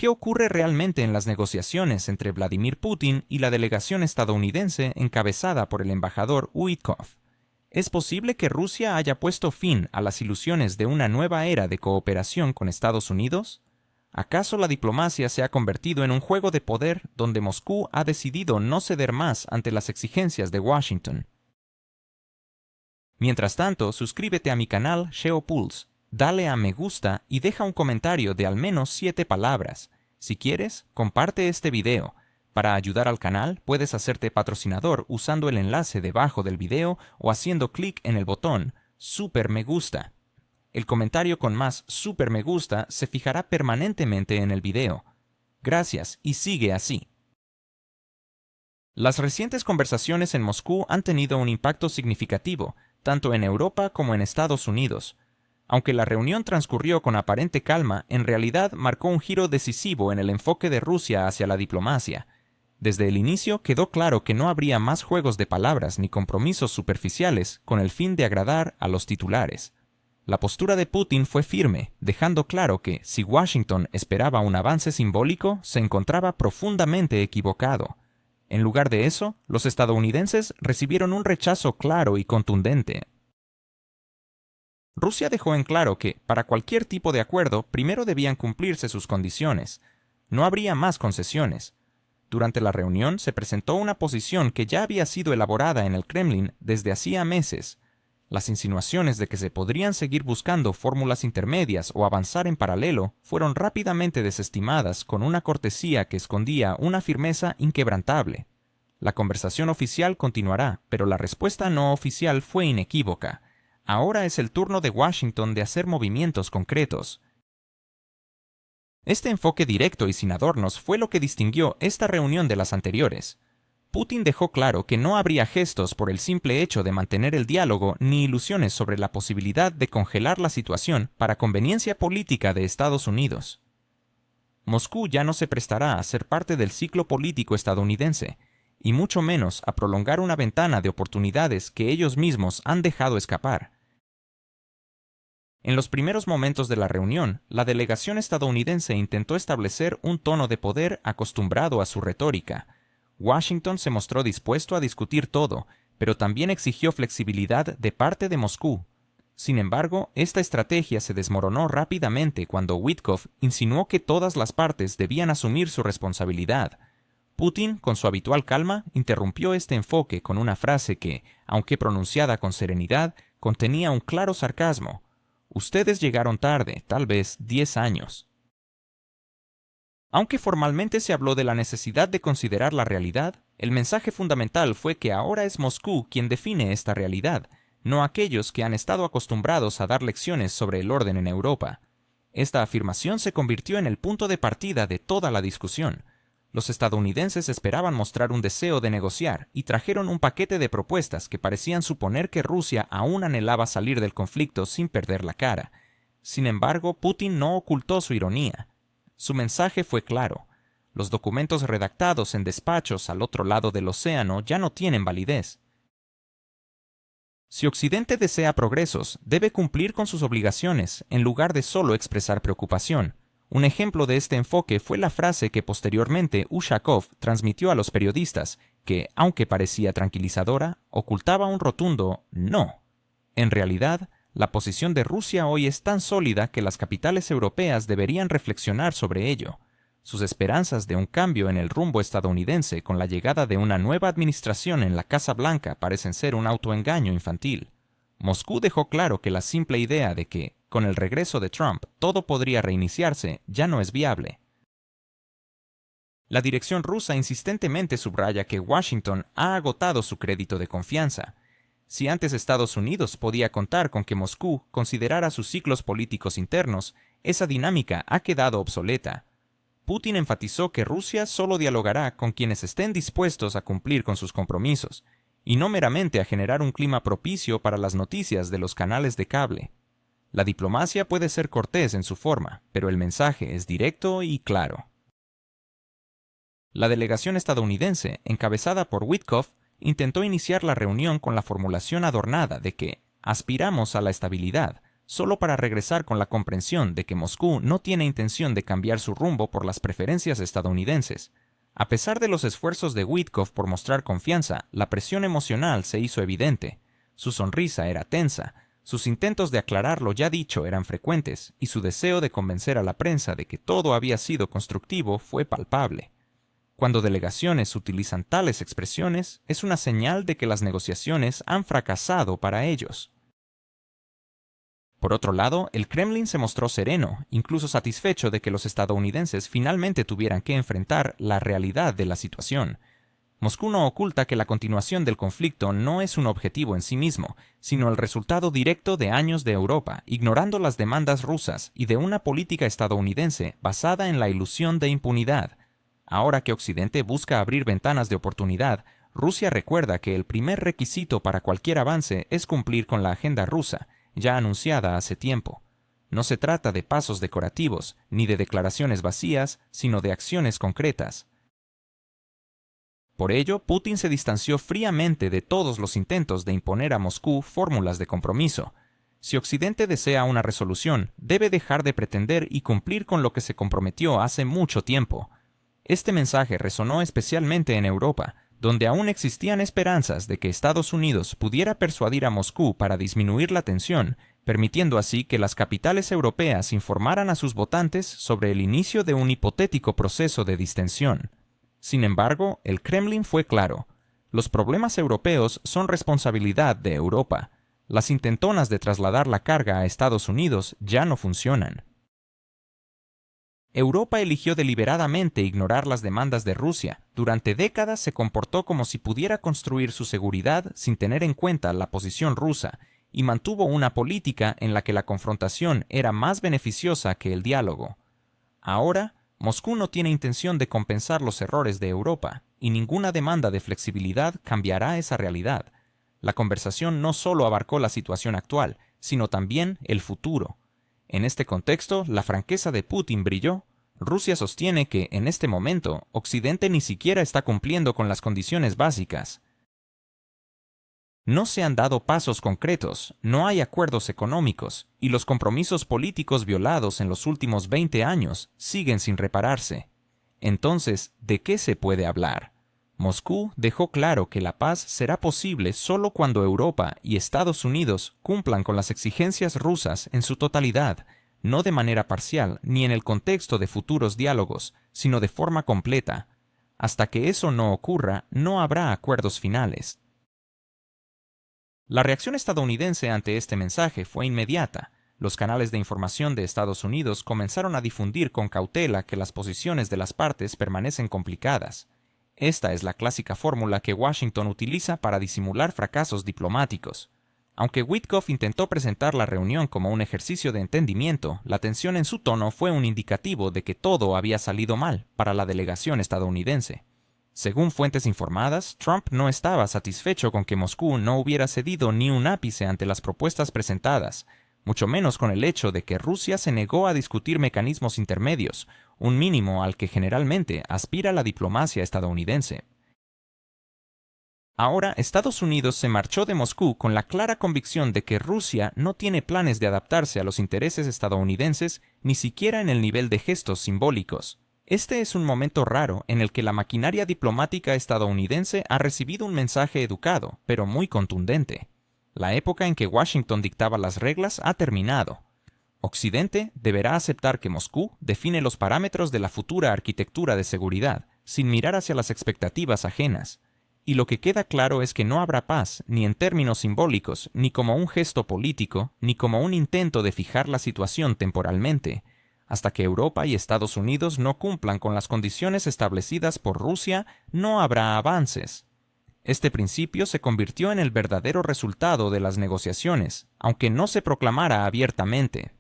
¿Qué ocurre realmente en las negociaciones entre Vladimir Putin y la delegación estadounidense encabezada por el embajador Witkoff? ¿Es posible que Rusia haya puesto fin a las ilusiones de una nueva era de cooperación con Estados Unidos? ¿Acaso la diplomacia se ha convertido en un juego de poder donde Moscú ha decidido no ceder más ante las exigencias de Washington? Mientras tanto, suscríbete a mi canal Geopulse, dale a me gusta y deja un comentario de al menos 7 palabras. Si quieres, comparte este video. Para ayudar al canal, puedes hacerte patrocinador usando el enlace debajo del video o haciendo clic en el botón Super Me Gusta. El comentario con más Super Me Gusta se fijará permanentemente en el video. Gracias y sigue así. Las recientes conversaciones en Moscú han tenido un impacto significativo, tanto en Europa como en Estados Unidos. Aunque la reunión transcurrió con aparente calma, en realidad marcó un giro decisivo en el enfoque de Rusia hacia la diplomacia. Desde el inicio quedó claro que no habría más juegos de palabras ni compromisos superficiales con el fin de agradar a los titulares. La postura de Putin fue firme, dejando claro que, si Washington esperaba un avance simbólico, se encontraba profundamente equivocado. En lugar de eso, los estadounidenses recibieron un rechazo claro y contundente. Rusia dejó en claro que, para cualquier tipo de acuerdo, primero debían cumplirse sus condiciones. No habría más concesiones. Durante la reunión se presentó una posición que ya había sido elaborada en el Kremlin desde hacía meses. Las insinuaciones de que se podrían seguir buscando fórmulas intermedias o avanzar en paralelo fueron rápidamente desestimadas con una cortesía que escondía una firmeza inquebrantable. La conversación oficial continuará, pero la respuesta no oficial fue inequívoca. Ahora es el turno de Washington de hacer movimientos concretos. Este enfoque directo y sin adornos fue lo que distinguió esta reunión de las anteriores. Putin dejó claro que no habría gestos por el simple hecho de mantener el diálogo ni ilusiones sobre la posibilidad de congelar la situación para conveniencia política de Estados Unidos. Moscú ya no se prestará a ser parte del ciclo político estadounidense, y mucho menos a prolongar una ventana de oportunidades que ellos mismos han dejado escapar. En los primeros momentos de la reunión, la delegación estadounidense intentó establecer un tono de poder acostumbrado a su retórica. Washington se mostró dispuesto a discutir todo, pero también exigió flexibilidad de parte de Moscú. Sin embargo, esta estrategia se desmoronó rápidamente cuando Witkoff insinuó que todas las partes debían asumir su responsabilidad. Putin, con su habitual calma, interrumpió este enfoque con una frase que, aunque pronunciada con serenidad, contenía un claro sarcasmo. Ustedes llegaron tarde, tal vez 10 años. Aunque formalmente se habló de la necesidad de considerar la realidad, el mensaje fundamental fue que ahora es Moscú quien define esta realidad, no aquellos que han estado acostumbrados a dar lecciones sobre el orden en Europa. Esta afirmación se convirtió en el punto de partida de toda la discusión. Los estadounidenses esperaban mostrar un deseo de negociar y trajeron un paquete de propuestas que parecían suponer que Rusia aún anhelaba salir del conflicto sin perder la cara. Sin embargo, Putin no ocultó su ironía. Su mensaje fue claro. Los documentos redactados en despachos al otro lado del océano ya no tienen validez. Si Occidente desea progresos, debe cumplir con sus obligaciones en lugar de solo expresar preocupación. Un ejemplo de este enfoque fue la frase que posteriormente Ushakov transmitió a los periodistas, que, aunque parecía tranquilizadora, ocultaba un rotundo «no». En realidad, la posición de Rusia hoy es tan sólida que las capitales europeas deberían reflexionar sobre ello. Sus esperanzas de un cambio en el rumbo estadounidense con la llegada de una nueva administración en la Casa Blanca parecen ser un autoengaño infantil. Moscú dejó claro que la simple idea de que, con el regreso de Trump, todo podría reiniciarse, ya no es viable. La dirección rusa insistentemente subraya que Washington ha agotado su crédito de confianza. Si antes Estados Unidos podía contar con que Moscú considerara sus ciclos políticos internos, esa dinámica ha quedado obsoleta. Putin enfatizó que Rusia solo dialogará con quienes estén dispuestos a cumplir con sus compromisos, y no meramente a generar un clima propicio para las noticias de los canales de cable. La diplomacia puede ser cortés en su forma, pero el mensaje es directo y claro. La delegación estadounidense, encabezada por Witkoff, intentó iniciar la reunión con la formulación adornada de que aspiramos a la estabilidad, solo para regresar con la comprensión de que Moscú no tiene intención de cambiar su rumbo por las preferencias estadounidenses. A pesar de los esfuerzos de Witkoff por mostrar confianza, la presión emocional se hizo evidente. Su sonrisa era tensa, sus intentos de aclarar lo ya dicho eran frecuentes, y su deseo de convencer a la prensa de que todo había sido constructivo fue palpable. Cuando delegaciones utilizan tales expresiones, es una señal de que las negociaciones han fracasado para ellos. Por otro lado, el Kremlin se mostró sereno, incluso satisfecho de que los estadounidenses finalmente tuvieran que enfrentar la realidad de la situación. Moscú no oculta que la continuación del conflicto no es un objetivo en sí mismo, sino el resultado directo de años de Europa, ignorando las demandas rusas y de una política estadounidense basada en la ilusión de impunidad. Ahora que Occidente busca abrir ventanas de oportunidad, Rusia recuerda que el primer requisito para cualquier avance es cumplir con la agenda rusa, ya anunciada hace tiempo. No se trata de pasos decorativos, ni de declaraciones vacías, sino de acciones concretas. Por ello, Putin se distanció fríamente de todos los intentos de imponer a Moscú fórmulas de compromiso. Si Occidente desea una resolución, debe dejar de pretender y cumplir con lo que se comprometió hace mucho tiempo. Este mensaje resonó especialmente en Europa, donde aún existían esperanzas de que Estados Unidos pudiera persuadir a Moscú para disminuir la tensión, permitiendo así que las capitales europeas informaran a sus votantes sobre el inicio de un hipotético proceso de distensión. Sin embargo, el Kremlin fue claro: los problemas europeos son responsabilidad de Europa. Las intentonas de trasladar la carga a Estados Unidos ya no funcionan. Europa eligió deliberadamente ignorar las demandas de Rusia. Durante décadas se comportó como si pudiera construir su seguridad sin tener en cuenta la posición rusa, y mantuvo una política en la que la confrontación era más beneficiosa que el diálogo. Ahora, Moscú no tiene intención de compensar los errores de Europa, y ninguna demanda de flexibilidad cambiará esa realidad. La conversación no solo abarcó la situación actual, sino también el futuro. En este contexto, la franqueza de Putin brilló. Rusia sostiene que, en este momento, Occidente ni siquiera está cumpliendo con las condiciones básicas. No se han dado pasos concretos, no hay acuerdos económicos, y los compromisos políticos violados en los últimos 20 años siguen sin repararse. Entonces, ¿de qué se puede hablar? Moscú dejó claro que la paz será posible solo cuando Europa y Estados Unidos cumplan con las exigencias rusas en su totalidad, no de manera parcial ni en el contexto de futuros diálogos, sino de forma completa. Hasta que eso no ocurra, no habrá acuerdos finales. La reacción estadounidense ante este mensaje fue inmediata. Los canales de información de Estados Unidos comenzaron a difundir con cautela que las posiciones de las partes permanecen complicadas. Esta es la clásica fórmula que Washington utiliza para disimular fracasos diplomáticos. Aunque Witkoff intentó presentar la reunión como un ejercicio de entendimiento, la tensión en su tono fue un indicativo de que todo había salido mal para la delegación estadounidense. Según fuentes informadas, Trump no estaba satisfecho con que Moscú no hubiera cedido ni un ápice ante las propuestas presentadas, mucho menos con el hecho de que Rusia se negó a discutir mecanismos intermedios, un mínimo al que generalmente aspira la diplomacia estadounidense. Ahora, Estados Unidos se marchó de Moscú con la clara convicción de que Rusia no tiene planes de adaptarse a los intereses estadounidenses ni siquiera en el nivel de gestos simbólicos. Este es un momento raro en el que la maquinaria diplomática estadounidense ha recibido un mensaje educado, pero muy contundente. La época en que Washington dictaba las reglas ha terminado. Occidente deberá aceptar que Moscú define los parámetros de la futura arquitectura de seguridad, sin mirar hacia las expectativas ajenas. Y lo que queda claro es que no habrá paz, ni en términos simbólicos, ni como un gesto político, ni como un intento de fijar la situación temporalmente, hasta que Europa y Estados Unidos no cumplan con las condiciones establecidas por Rusia, no habrá avances. Este principio se convirtió en el verdadero resultado de las negociaciones, aunque no se proclamara abiertamente.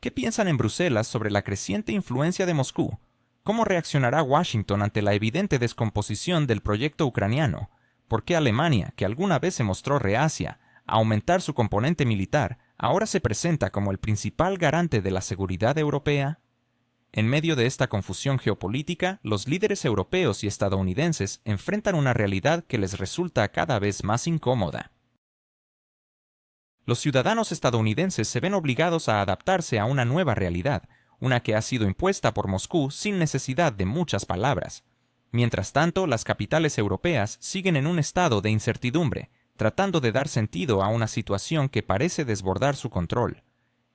¿Qué piensan en Bruselas sobre la creciente influencia de Moscú? ¿Cómo reaccionará Washington ante la evidente descomposición del proyecto ucraniano? ¿Por qué Alemania, que alguna vez se mostró reacia a aumentar su componente militar, ahora se presenta como el principal garante de la seguridad europea? En medio de esta confusión geopolítica, los líderes europeos y estadounidenses enfrentan una realidad que les resulta cada vez más incómoda. Los ciudadanos estadounidenses se ven obligados a adaptarse a una nueva realidad, una que ha sido impuesta por Moscú sin necesidad de muchas palabras. Mientras tanto, las capitales europeas siguen en un estado de incertidumbre, tratando de dar sentido a una situación que parece desbordar su control.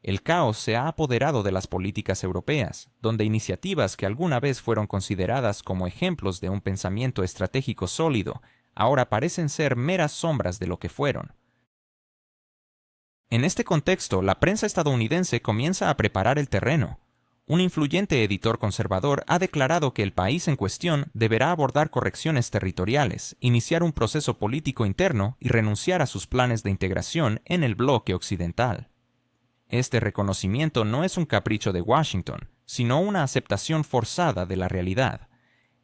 El caos se ha apoderado de las políticas europeas, donde iniciativas que alguna vez fueron consideradas como ejemplos de un pensamiento estratégico sólido, ahora parecen ser meras sombras de lo que fueron. En este contexto, la prensa estadounidense comienza a preparar el terreno. Un influyente editor conservador ha declarado que el país en cuestión deberá abordar correcciones territoriales, iniciar un proceso político interno y renunciar a sus planes de integración en el bloque occidental. Este reconocimiento no es un capricho de Washington, sino una aceptación forzada de la realidad.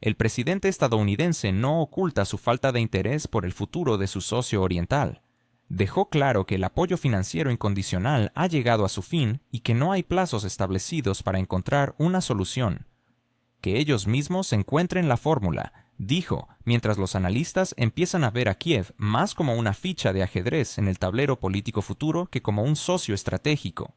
El presidente estadounidense no oculta su falta de interés por el futuro de su socio oriental. Dejó claro que el apoyo financiero incondicional ha llegado a su fin y que no hay plazos establecidos para encontrar una solución. Que ellos mismos encuentren la fórmula, dijo, mientras los analistas empiezan a ver a Kiev más como una ficha de ajedrez en el tablero político futuro que como un socio estratégico.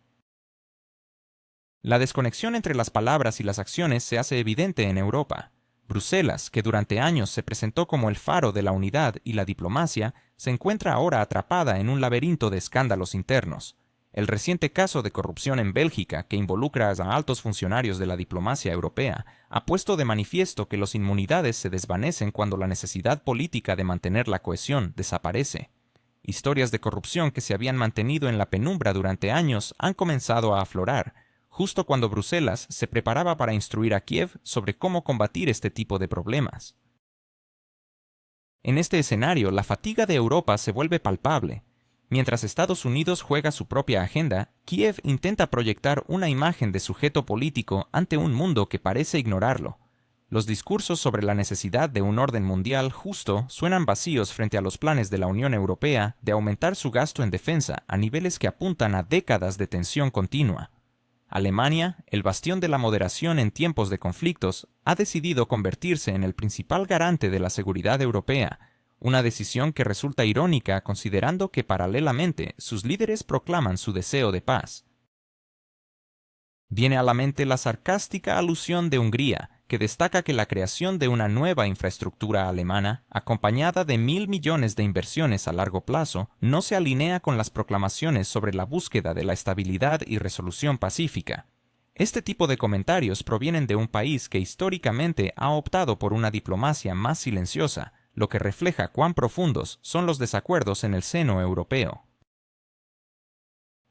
La desconexión entre las palabras y las acciones se hace evidente en Europa. Bruselas, que durante años se presentó como el faro de la unidad y la diplomacia, se encuentra ahora atrapada en un laberinto de escándalos internos. El reciente caso de corrupción en Bélgica, que involucra a altos funcionarios de la diplomacia europea, ha puesto de manifiesto que las inmunidades se desvanecen cuando la necesidad política de mantener la cohesión desaparece. Historias de corrupción que se habían mantenido en la penumbra durante años han comenzado a aflorar, justo cuando Bruselas se preparaba para instruir a Kiev sobre cómo combatir este tipo de problemas. En este escenario, la fatiga de Europa se vuelve palpable. Mientras Estados Unidos juega su propia agenda, Kiev intenta proyectar una imagen de sujeto político ante un mundo que parece ignorarlo. Los discursos sobre la necesidad de un orden mundial justo suenan vacíos frente a los planes de la Unión Europea de aumentar su gasto en defensa a niveles que apuntan a décadas de tensión continua. Alemania, el bastión de la moderación en tiempos de conflictos, ha decidido convertirse en el principal garante de la seguridad europea, una decisión que resulta irónica considerando que paralelamente sus líderes proclaman su deseo de paz. Viene a la mente la sarcástica alusión de Hungría, que destaca que la creación de una nueva infraestructura alemana, acompañada de 1.000 millones de inversiones a largo plazo, no se alinea con las proclamaciones sobre la búsqueda de la estabilidad y resolución pacífica. Este tipo de comentarios provienen de un país que históricamente ha optado por una diplomacia más silenciosa, lo que refleja cuán profundos son los desacuerdos en el seno europeo.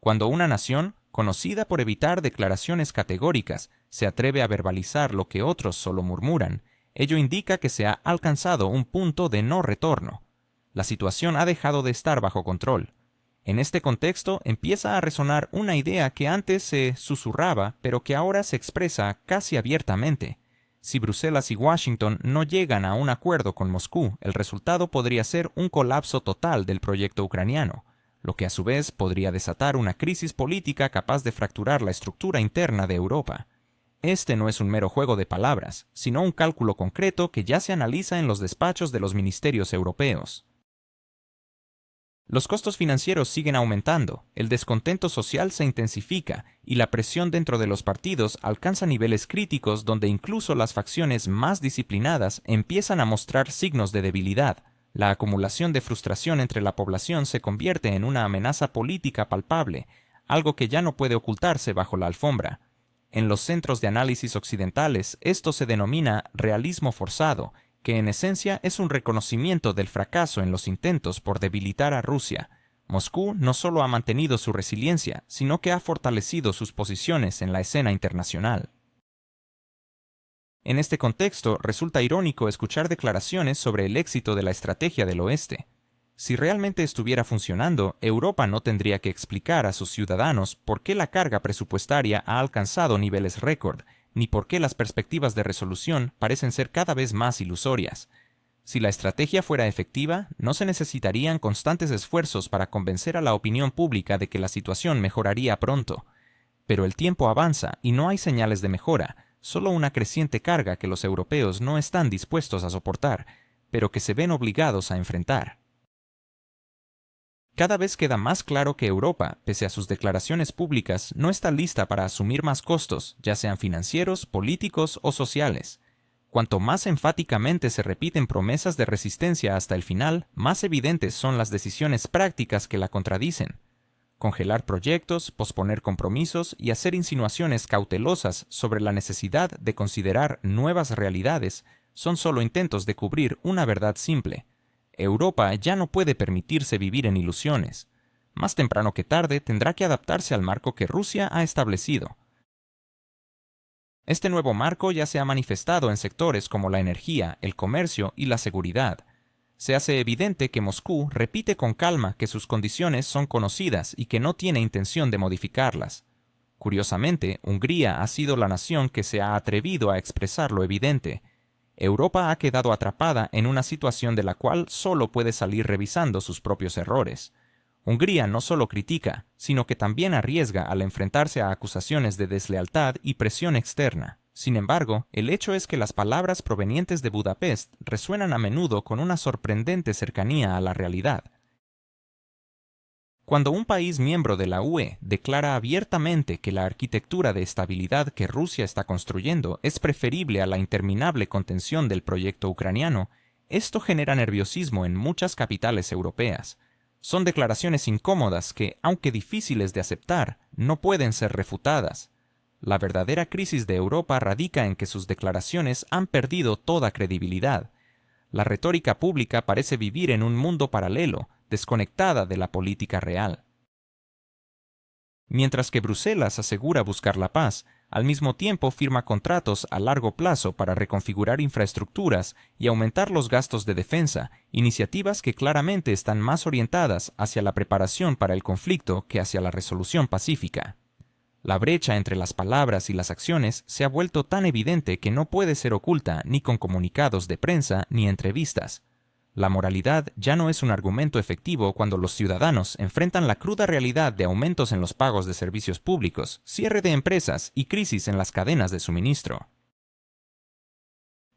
Cuando una nación, conocida por evitar declaraciones categóricas, se atreve a verbalizar lo que otros solo murmuran, ello indica que se ha alcanzado un punto de no retorno. La situación ha dejado de estar bajo control. En este contexto empieza a resonar una idea que antes se susurraba, pero que ahora se expresa casi abiertamente. Si Bruselas y Washington no llegan a un acuerdo con Moscú, el resultado podría ser un colapso total del proyecto ucraniano, lo que a su vez podría desatar una crisis política capaz de fracturar la estructura interna de Europa. Este no es un mero juego de palabras, sino un cálculo concreto que ya se analiza en los despachos de los ministerios europeos. Los costos financieros siguen aumentando, el descontento social se intensifica y la presión dentro de los partidos alcanza niveles críticos donde incluso las facciones más disciplinadas empiezan a mostrar signos de debilidad. La acumulación de frustración entre la población se convierte en una amenaza política palpable, algo que ya no puede ocultarse bajo la alfombra. En los centros de análisis occidentales, esto se denomina realismo forzado, que en esencia es un reconocimiento del fracaso en los intentos por debilitar a Rusia. Moscú no solo ha mantenido su resiliencia, sino que ha fortalecido sus posiciones en la escena internacional. En este contexto, resulta irónico escuchar declaraciones sobre el éxito de la estrategia del oeste. Si realmente estuviera funcionando, Europa no tendría que explicar a sus ciudadanos por qué la carga presupuestaria ha alcanzado niveles récord, ni por qué las perspectivas de resolución parecen ser cada vez más ilusorias. Si la estrategia fuera efectiva, no se necesitarían constantes esfuerzos para convencer a la opinión pública de que la situación mejoraría pronto. Pero el tiempo avanza y no hay señales de mejora, solo una creciente carga que los europeos no están dispuestos a soportar, pero que se ven obligados a enfrentar. Cada vez queda más claro que Europa, pese a sus declaraciones públicas, no está lista para asumir más costos, ya sean financieros, políticos o sociales. Cuanto más enfáticamente se repiten promesas de resistencia hasta el final, más evidentes son las decisiones prácticas que la contradicen. Congelar proyectos, posponer compromisos y hacer insinuaciones cautelosas sobre la necesidad de considerar nuevas realidades son solo intentos de cubrir una verdad simple. Europa ya no puede permitirse vivir en ilusiones. Más temprano que tarde tendrá que adaptarse al marco que Rusia ha establecido. Este nuevo marco ya se ha manifestado en sectores como la energía, el comercio y la seguridad. Se hace evidente que Moscú repite con calma que sus condiciones son conocidas y que no tiene intención de modificarlas. Curiosamente, Hungría ha sido la nación que se ha atrevido a expresar lo evidente. Europa ha quedado atrapada en una situación de la cual solo puede salir revisando sus propios errores. Hungría no solo critica, sino que también arriesga al enfrentarse a acusaciones de deslealtad y presión externa. Sin embargo, el hecho es que las palabras provenientes de Budapest resuenan a menudo con una sorprendente cercanía a la realidad. Cuando un país miembro de la UE declara abiertamente que la arquitectura de estabilidad que Rusia está construyendo es preferible a la interminable contención del proyecto ucraniano, esto genera nerviosismo en muchas capitales europeas. Son declaraciones incómodas que, aunque difíciles de aceptar, no pueden ser refutadas. La verdadera crisis de Europa radica en que sus declaraciones han perdido toda credibilidad. La retórica pública parece vivir en un mundo paralelo, desconectada de la política real. Mientras que Bruselas asegura buscar la paz, al mismo tiempo firma contratos a largo plazo para reconfigurar infraestructuras y aumentar los gastos de defensa, iniciativas que claramente están más orientadas hacia la preparación para el conflicto que hacia la resolución pacífica. La brecha entre las palabras y las acciones se ha vuelto tan evidente que no puede ser oculta ni con comunicados de prensa ni entrevistas. La moralidad ya no es un argumento efectivo cuando los ciudadanos enfrentan la cruda realidad de aumentos en los pagos de servicios públicos, cierre de empresas y crisis en las cadenas de suministro.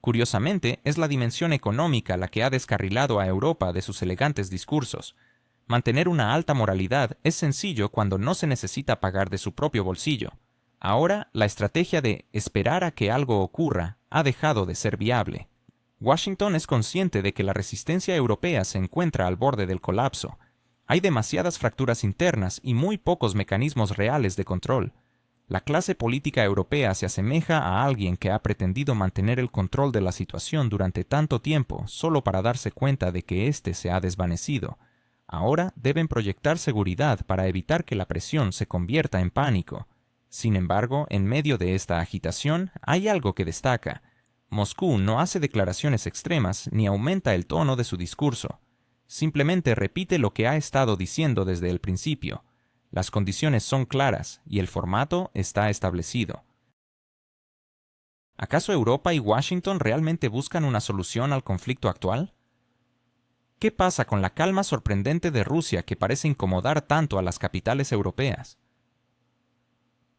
Curiosamente, es la dimensión económica la que ha descarrilado a Europa de sus elegantes discursos. Mantener una alta moralidad es sencillo cuando no se necesita pagar de su propio bolsillo. Ahora, la estrategia de esperar a que algo ocurra ha dejado de ser viable. Washington es consciente de que la resistencia europea se encuentra al borde del colapso. Hay demasiadas fracturas internas y muy pocos mecanismos reales de control. La clase política europea se asemeja a alguien que ha pretendido mantener el control de la situación durante tanto tiempo solo para darse cuenta de que éste se ha desvanecido. Ahora deben proyectar seguridad para evitar que la presión se convierta en pánico. Sin embargo, en medio de esta agitación hay algo que destaca. Moscú no hace declaraciones extremas ni aumenta el tono de su discurso. Simplemente repite lo que ha estado diciendo desde el principio. Las condiciones son claras y el formato está establecido. ¿Acaso Europa y Washington realmente buscan una solución al conflicto actual? ¿Qué pasa con la calma sorprendente de Rusia que parece incomodar tanto a las capitales europeas?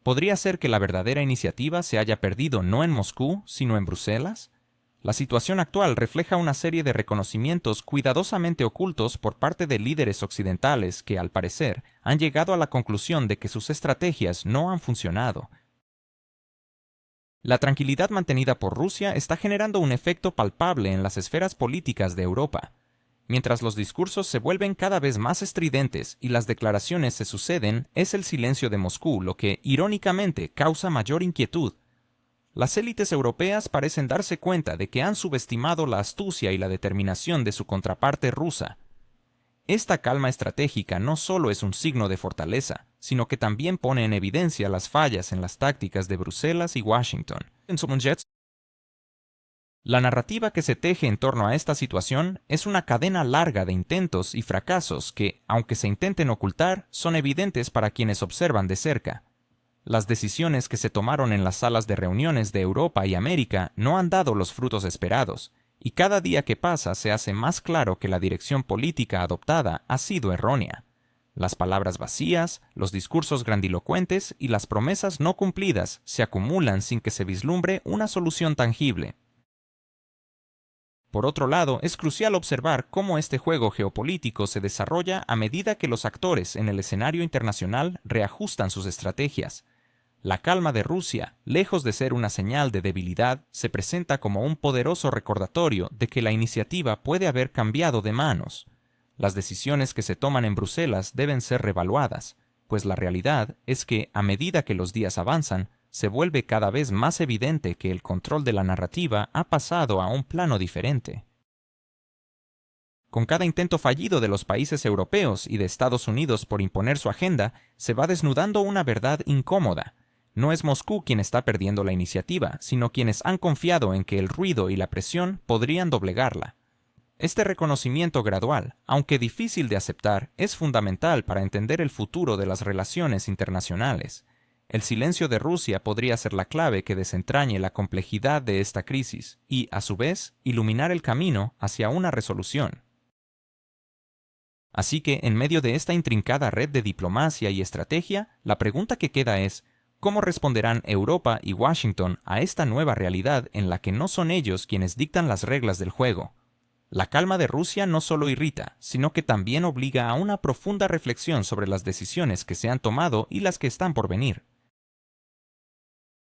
¿Podría ser que la verdadera iniciativa se haya perdido no en Moscú, sino en Bruselas? La situación actual refleja una serie de reconocimientos cuidadosamente ocultos por parte de líderes occidentales que, al parecer, han llegado a la conclusión de que sus estrategias no han funcionado. La tranquilidad mantenida por Rusia está generando un efecto palpable en las esferas políticas de Europa. Mientras los discursos se vuelven cada vez más estridentes y las declaraciones se suceden, es el silencio de Moscú lo que, irónicamente, causa mayor inquietud. Las élites europeas parecen darse cuenta de que han subestimado la astucia y la determinación de su contraparte rusa. Esta calma estratégica no solo es un signo de fortaleza, sino que también pone en evidencia las fallas en las tácticas de Bruselas y Washington. La narrativa que se teje en torno a esta situación es una cadena larga de intentos y fracasos que, aunque se intenten ocultar, son evidentes para quienes observan de cerca. Las decisiones que se tomaron en las salas de reuniones de Europa y América no han dado los frutos esperados, y cada día que pasa se hace más claro que la dirección política adoptada ha sido errónea. Las palabras vacías, los discursos grandilocuentes y las promesas no cumplidas se acumulan sin que se vislumbre una solución tangible. Por otro lado, es crucial observar cómo este juego geopolítico se desarrolla a medida que los actores en el escenario internacional reajustan sus estrategias. La calma de Rusia, lejos de ser una señal de debilidad, se presenta como un poderoso recordatorio de que la iniciativa puede haber cambiado de manos. Las decisiones que se toman en Bruselas deben ser revaluadas, pues la realidad es que, a medida que los días avanzan, se vuelve cada vez más evidente que el control de la narrativa ha pasado a un plano diferente. Con cada intento fallido de los países europeos y de Estados Unidos por imponer su agenda, se va desnudando una verdad incómoda. No es Moscú quien está perdiendo la iniciativa, sino quienes han confiado en que el ruido y la presión podrían doblegarla. Este reconocimiento gradual, aunque difícil de aceptar, es fundamental para entender el futuro de las relaciones internacionales. El silencio de Rusia podría ser la clave que desentrañe la complejidad de esta crisis y, a su vez, iluminar el camino hacia una resolución. Así que, en medio de esta intrincada red de diplomacia y estrategia, la pregunta que queda es, ¿cómo responderán Europa y Washington a esta nueva realidad en la que no son ellos quienes dictan las reglas del juego? La calma de Rusia no solo irrita, sino que también obliga a una profunda reflexión sobre las decisiones que se han tomado y las que están por venir.